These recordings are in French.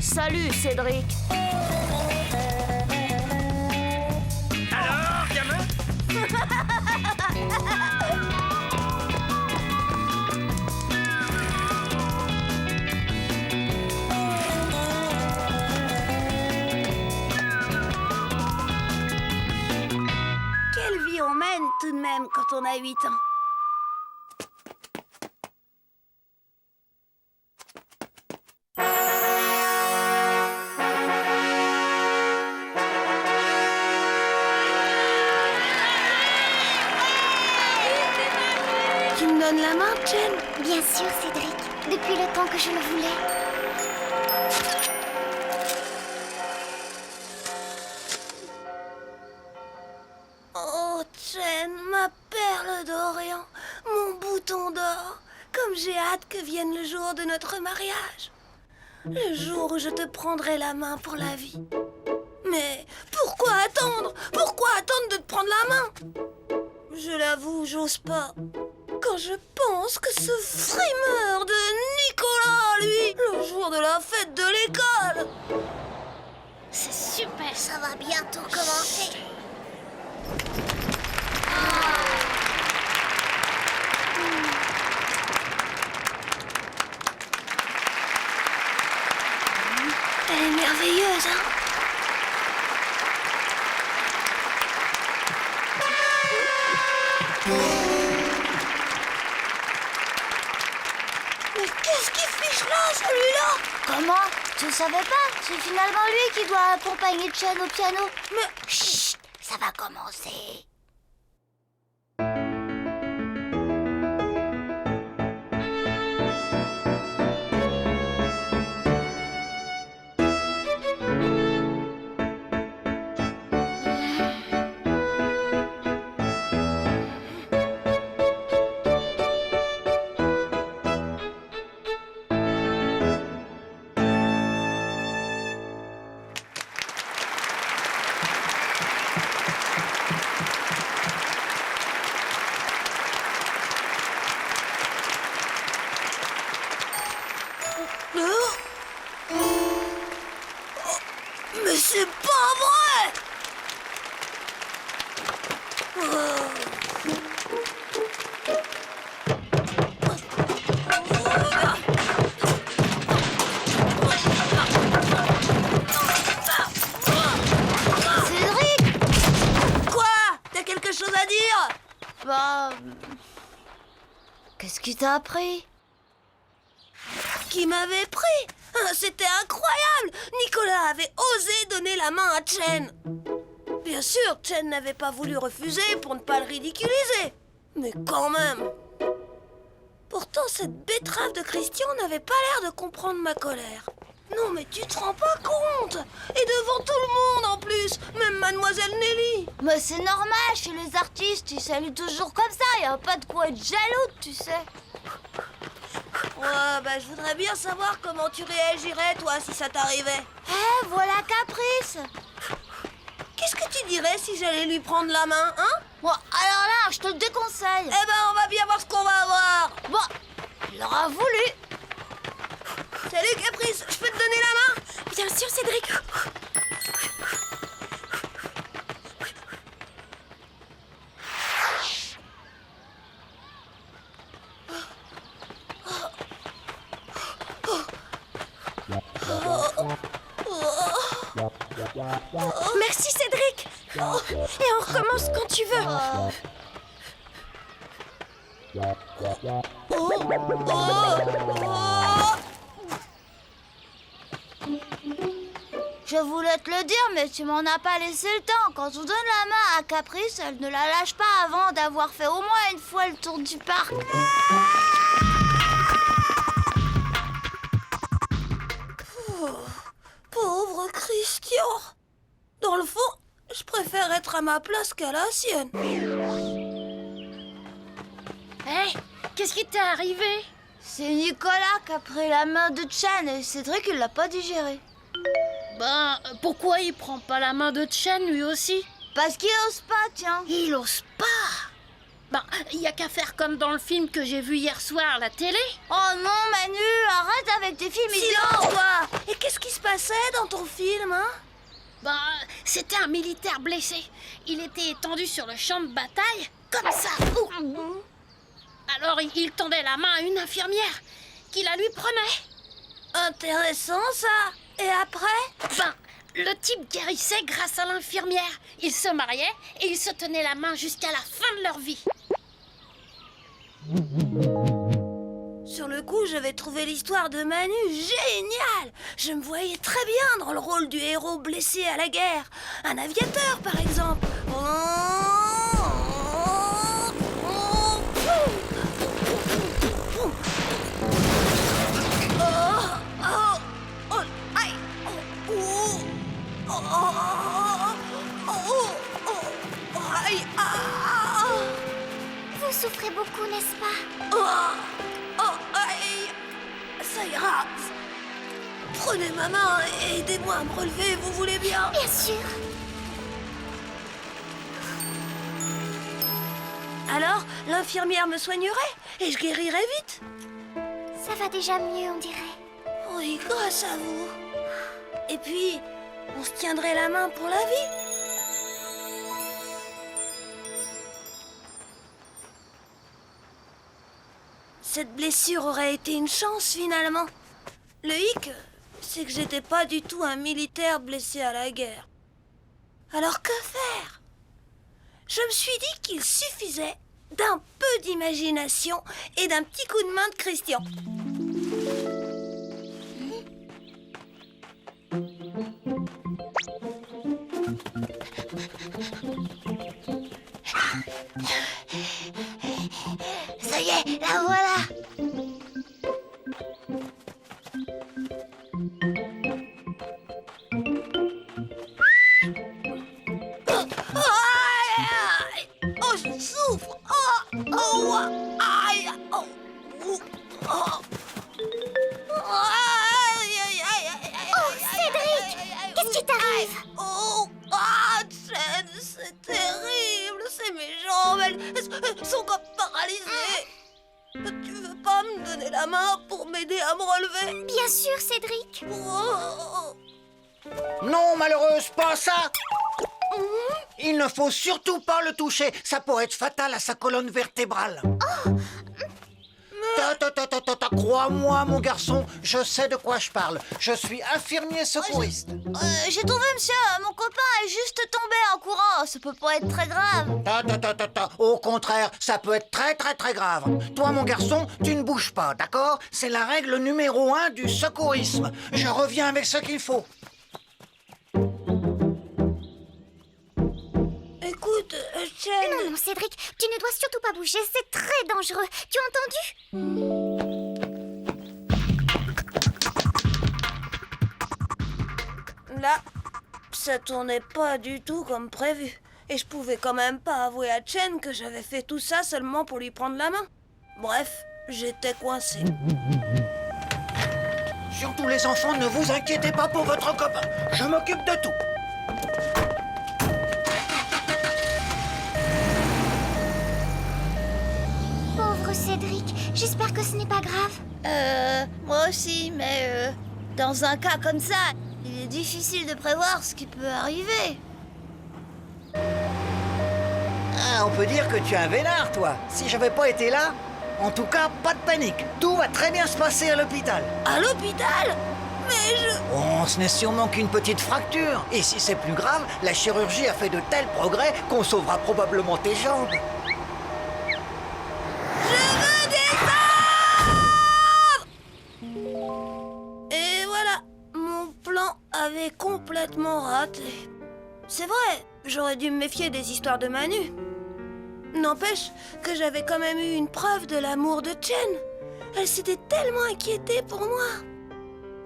Salut, Cédric. Alors, gamin? Quelle vie on mène tout de même quand on a 8 ans. Tu me donnes la main, Chen? Bien sûr, Cédric. Depuis le temps que je le voulais. Oh, Chen, ma perle d'Orient, mon bouton d'or. Comme j'ai hâte que vienne le jour de notre mariage. Le jour où je te prendrai la main pour la vie. Mais pourquoi attendre? Pourquoi attendre de te prendre la main? Je l'avoue, j'ose pas. Quand je pense que ce frimeur de Nicolas, lui, le jour de la fête de l'école. C'est super. Ça va bientôt commencer. Elle est merveilleuse, hein? Mais qu'est-ce qu'il fiche là, celui-là? Comment? Tu ne savais pas? C'est finalement lui qui doit accompagner Chen au piano. Mais Chut! Ça va commencer. Mais c'est pas vrai! Cédric! Quoi? T'as quelque chose à dire? Bah... Qu'est-ce qui t'a appris? Qui m'avait pris? C'était incroyable! Nicolas avait osé donner la main à Chen. Bien sûr, Chen n'avait pas voulu refuser pour ne pas le ridiculiser. Mais quand même. Pourtant, cette betterave de Christian n'avait pas l'air de comprendre ma colère. Non, mais tu te rends pas compte? Et devant tout le monde en plus, même Mademoiselle Nelly. Mais c'est normal, chez les artistes, ils saluent toujours comme ça, y a pas de quoi être jaloux, tu sais. Ouais, bah je voudrais bien savoir comment tu réagirais, toi, si ça t'arrivait. Eh, voilà Caprice! Qu'est-ce que tu dirais si j'allais lui prendre la main, hein? Bon, alors là, je te le déconseille. Eh ben, on va bien voir ce qu'on va avoir. Bon, il aura voulu. Salut, Caprice, je peux te donner la main? Bien sûr, Cédric. Merci, Cédric. Et on recommence quand tu veux. Je voulais te le dire, mais tu m'en as pas laissé le temps. Quand on donne la main à Caprice, elle ne la lâche pas avant d'avoir fait au moins une fois le tour du parc. Pauvre Christian. Dans le fond, je préfère être à ma place qu'à la sienne. Hé, qu'est-ce qui t'est arrivé? C'est Nicolas qui a pris la main de Chen et Cédric, il l'a pas digéré. Ben, pourquoi il prend pas la main de Chen, lui aussi? Parce qu'il ose pas, tiens. Il ose pas. Ben, y a qu'à faire comme dans le film que j'ai vu hier soir à la télé. Oh non, Manu, arrête avec tes films idiots. Silence, toi! Et qu'est-ce qui se passe passait dans ton film, hein? Ben, c'était un militaire blessé. Il était étendu sur le champ de bataille, comme ça. Ouh. Alors il tendait la main à une infirmière, qui la lui prenait. Intéressant, ça. Et après? Ben, le type guérissait grâce à l'infirmière. Ils se mariaient et ils se tenaient la main jusqu'à la fin de leur vie. Sur le coup, j'avais trouvé l'histoire de Manu géniale. Je me voyais très bien dans le rôle du héros blessé à la guerre. Un aviateur, par exemple. Vous souffrez beaucoup, n'est-ce pas? Aïe. Ça ira. Prenez ma main et aidez-moi à me relever, vous voulez bien? Bien sûr. Alors, l'infirmière me soignerait et je guérirais vite? Ça va déjà mieux, on dirait. Oui, grâce à vous. Et puis, on se tiendrait la main pour la vie. Cette blessure aurait été une chance, finalement. Le hic, c'est que j'étais pas du tout un militaire blessé à la guerre. Alors que faire? Je me suis dit qu'il suffisait d'un peu d'imagination et d'un petit coup de main de Christian. Ça y est, la voilà. Oh, je souffre. Oh, aïe. Oh, Cédric, qu'est-ce qui t'arrive? Chen, c'est terrible. C'est mes jambes, elles sont comme paralysées. Tu veux pas me donner la main pour m'aider à me relever? Bien sûr, Cédric. Non, malheureuse, pas ça! Il ne faut surtout pas le toucher, ça pourrait être fatal à sa colonne vertébrale. Crois-moi, mon garçon, je sais de quoi je parle. Je suis infirmier secouriste. J'ai trouvé, monsieur, mon copain est juste tombé en courant. Ça peut pas être très grave. Au contraire, ça peut être très très très grave. Toi, mon garçon, tu ne bouges pas, d'accord? C'est la règle numéro 1 du secourisme. Je reviens avec ce qu'il faut. Écoute, Chen... Non, Cédric, tu ne dois surtout pas bouger, c'est très dangereux. Tu as entendu? Là, ça tournait pas du tout comme prévu. Et je pouvais quand même pas avouer à Chen que j'avais fait tout ça seulement pour lui prendre la main. Bref, j'étais coincée. Surtout les enfants, ne vous inquiétez pas pour votre copain. Je m'occupe de tout. Pauvre Cédric, j'espère que ce n'est pas grave. Moi aussi, mais dans un cas comme ça, il est difficile de prévoir ce qui peut arriver. Ah, on peut dire que tu es un vénard, toi. Si j'avais pas été là, en tout cas, pas de panique. Tout va très bien se passer à l'hôpital. À l'hôpital? Mais je... Oh, ce n'est sûrement qu'une petite fracture. Et si c'est plus grave, la chirurgie a fait de tels progrès qu'on sauvera probablement tes jambes. Et voilà, mon plan avait complètement raté. C'est vrai, j'aurais dû me méfier des histoires de Manu. N'empêche que j'avais quand même eu une preuve de l'amour de Chen. Elle s'était tellement inquiétée pour moi.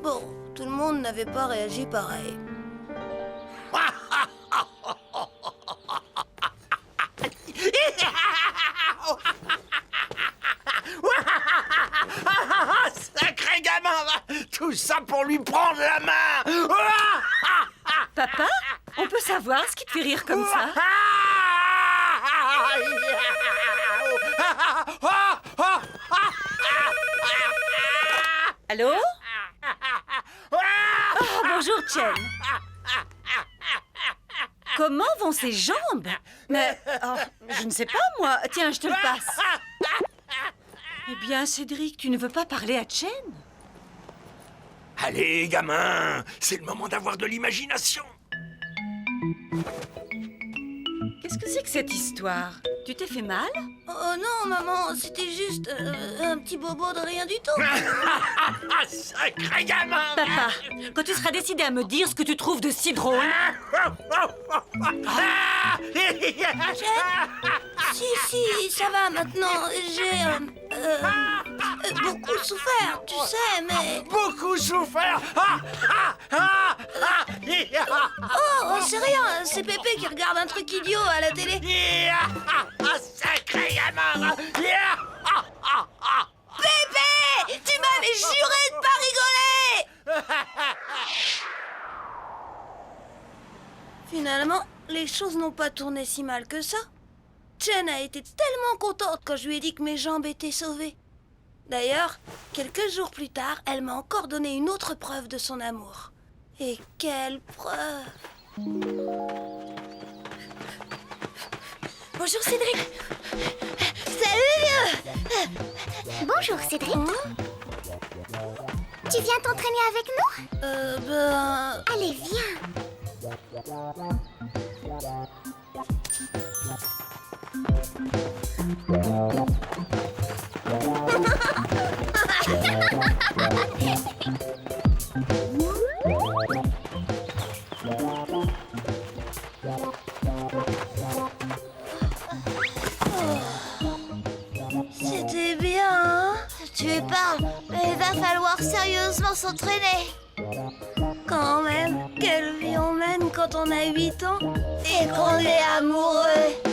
Bon, tout le monde n'avait pas réagi pareil. Sacré gamin! Tout ça pour lui prendre la main! Papa, on peut savoir ce qui te fait rire comme ça? Allô? Oh, Bonjour, Chen. Comment vont ses jambes? Mais, oh, je ne sais pas, moi. Tiens, je te le passe. Eh bien, Cédric, tu ne veux pas parler à Chen? Allez, gamin, c'est le moment d'avoir de l'imagination. Qu'est-ce que c'est que cette histoire? Tu t'es fait mal? Oh non, maman, c'était juste un petit bobo de rien du tout. Sacré gamin. Papa, quand tu seras décidé à me dire ce que tu trouves de si drôle... Si, ça va maintenant. J'ai beaucoup souffert, tu sais, mais... Beaucoup souffert. Oh, c'est rien, c'est Pépé qui regarde un truc idiot à la télé. Sacré gamin. Pépé, tu m'avais juré de pas rigoler. Finalement, les choses n'ont pas tourné si mal que ça. Chen a été tellement contente quand je lui ai dit que mes jambes étaient sauvées. D'ailleurs, quelques jours plus tard, elle m'a encore donné une autre preuve de son amour. Et quelle preuve! Bonjour Cédric! Salut, vieux! Bonjour, Cédric. Tu viens t'entraîner avec nous? Allez, viens. C'était bien, hein? Tu parles, mais il va falloir sérieusement s'entraîner. Quand même, quelle vie on mène quand on a 8 ans Et qu'on est amoureux.